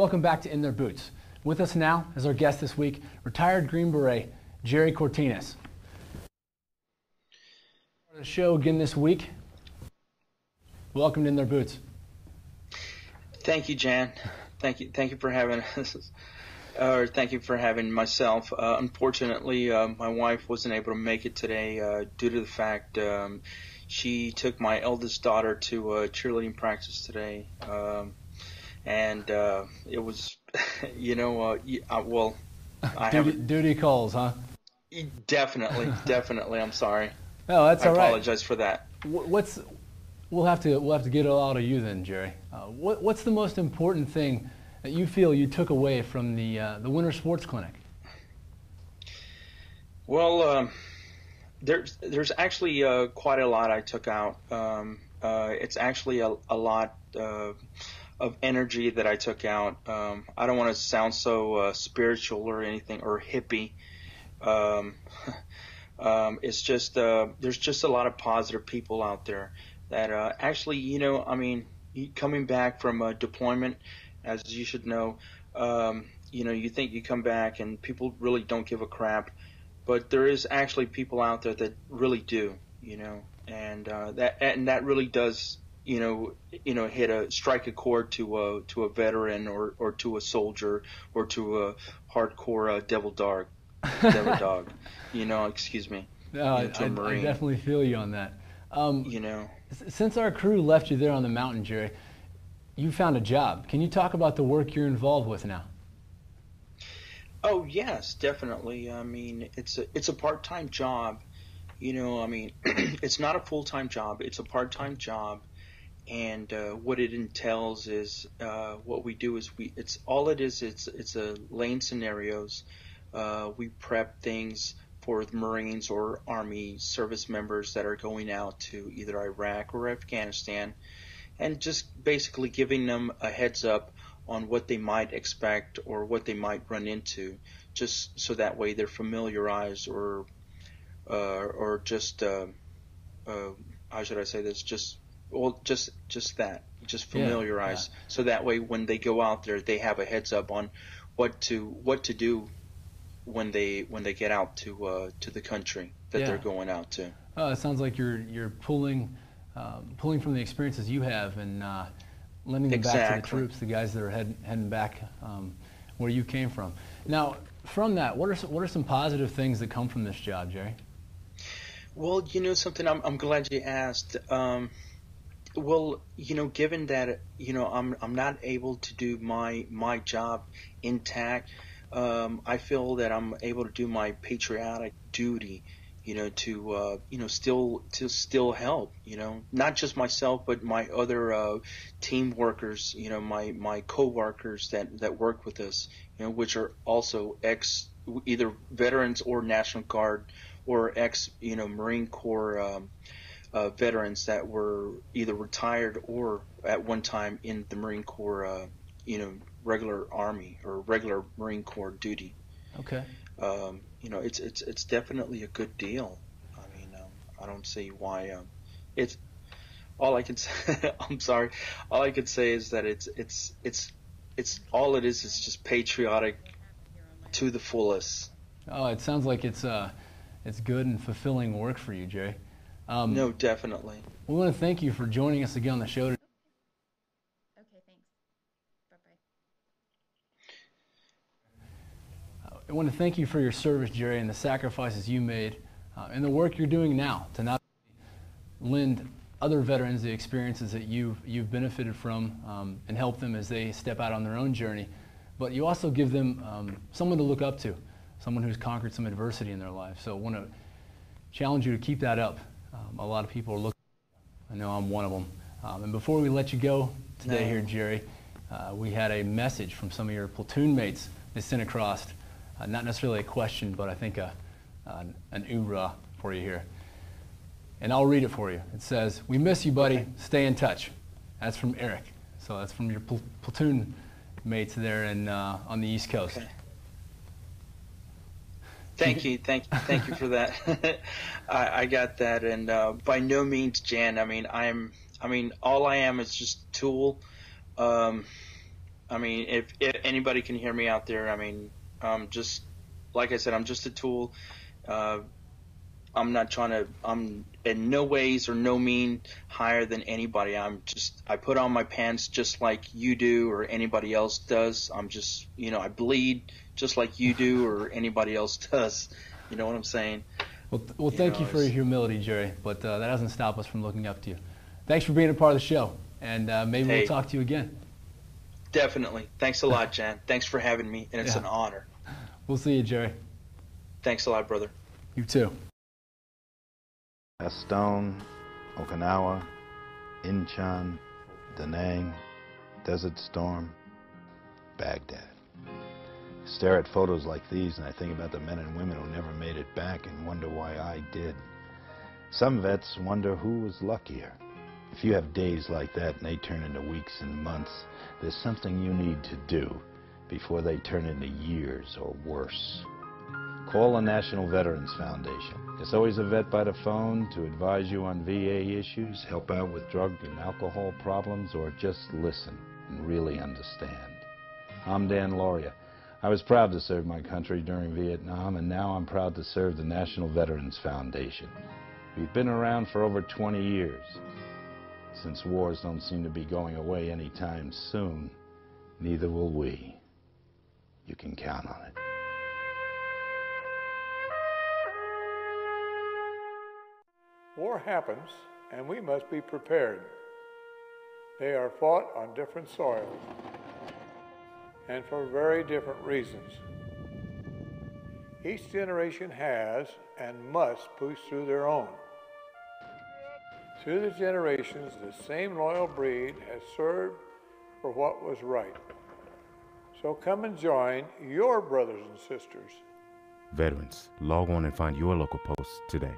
Welcome back to In Their Boots. With us now as our guest this week, retired Green Beret, Jerry Cortinas. On the show again this week. Welcome to In Their Boots. Thank you, Jan. Thank you for having us. Or thank you for having myself. Unfortunately, my wife wasn't able to make it today due to the fact she took my eldest daughter to cheerleading practice today. And it was, Duty calls, huh? Definitely. I'm sorry. No, that's all right. I apologize for that. We'll have to get it all out of you then, Jerry. What's the most important thing that you feel you took away from the Winter Sports Clinic? Well, there's actually quite a lot I took out. It's actually a lot of energy that I took out. I don't want to sound so spiritual or anything or hippie. It's just there's just a lot of positive people out there that actually, coming back from deployment, as you should know, you think you come back and people really don't give a crap, but there is actually people out there that really do, and that really does. Strike a chord to a veteran or to a soldier or to a hardcore devil dog, excuse me. No, I definitely feel you on that. Since our crew left you there on the mountain, Jerry, you found a job. Can you talk about the work you're involved with now? Oh yes, definitely. I mean, it's a part-time job. It's not a full-time job. It's a part-time job. And what it entails is what we do is it's a lane scenarios. We prep things for the Marines or Army service members that are going out to either Iraq or Afghanistan, and just basically giving them a heads up on what they might expect or what they might run into, just so that way they're familiarized or just how should I say this? Just familiarize, so that way when they go out there, they have a heads up on what to do when they get out to the country that they're going out to. It sounds like you're pulling from the experiences you have and lending them back to the troops, the guys that are heading back where you came from. Now, from that, what are some positive things that come from this job, Jerry? Well, something, I'm glad you asked. Well, given that, I'm not able to do my job intact, I feel that I'm able to do my patriotic duty, to still help, not just myself, but my other team workers, my co-workers that work with us, which are also either veterans or National Guard or Marine Corps veterans that were either retired or at one time in the Marine Corps, regular Army or regular Marine Corps duty. Okay. It's definitely a good deal. I mean, I don't see why. It's all I can say. I'm sorry. All I can say is that it's all it is just patriotic to the fullest. Oh, it sounds like it's good and fulfilling work for you, Jerry. No, definitely. We want to thank you for joining us again on the show today. Okay, thanks. Bye-bye. I want to thank you for your service, Jerry, and the sacrifices you made and the work you're doing now to not only lend other veterans the experiences that you've benefited from and help them as they step out on their own journey, but you also give them someone to look up to, someone who's conquered some adversity in their life. So I want to challenge you to keep that up. A lot of people are looking. I know I'm one of them. And before we let you go today here, Jerry, we had a message from some of your platoon mates they sent across. Not necessarily a question, but I think an oorah for you here. And I'll read it for you. It says, "We miss you, buddy. Stay in touch." That's from Eric. So that's from your platoon mates there on the East Coast. Okay. Thank you for that. I got that, and by no means, Jan. I mean, all I am is just a tool. I mean, if anybody can hear me out there, I mean, just like I said, I'm just a tool. I'm not trying to. I'm in no ways or no mean higher than anybody. I put on my pants just like you do or anybody else does. I'm just, I bleed just like you do or anybody else does. You know what I'm saying? Well, thank you for your humility, Jerry, but that doesn't stop us from looking up to you. Thanks for being a part of the show, and maybe we'll talk to you again. Definitely. Thanks a lot, Jan. Thanks for having me, and it's an honor. We'll see you, Jerry. Thanks a lot, brother. You too. Stone, Okinawa, Incheon, Da Nang, Desert Storm, Baghdad. Stare at photos like these and I think about the men and women who never made it back and wonder why I did. Some vets wonder who was luckier. If you have days like that and they turn into weeks and months, there's something you need to do before they turn into years or worse. Call the National Veterans Foundation. There's always a vet by the phone to advise you on VA issues, help out with drug and alcohol problems, or just listen and really understand. I'm Dan Lauria. I was proud to serve my country during Vietnam, and now I'm proud to serve the National Veterans Foundation. We've been around for over 20 years. Since wars don't seem to be going away anytime soon, neither will we. You can count on it. War happens, and we must be prepared. They are fought on different soils, and for very different reasons. Each generation has and must push through their own. Through the generations, the same loyal breed has served for what was right. So come and join your brothers and sisters. Veterans, log on and find your local post today.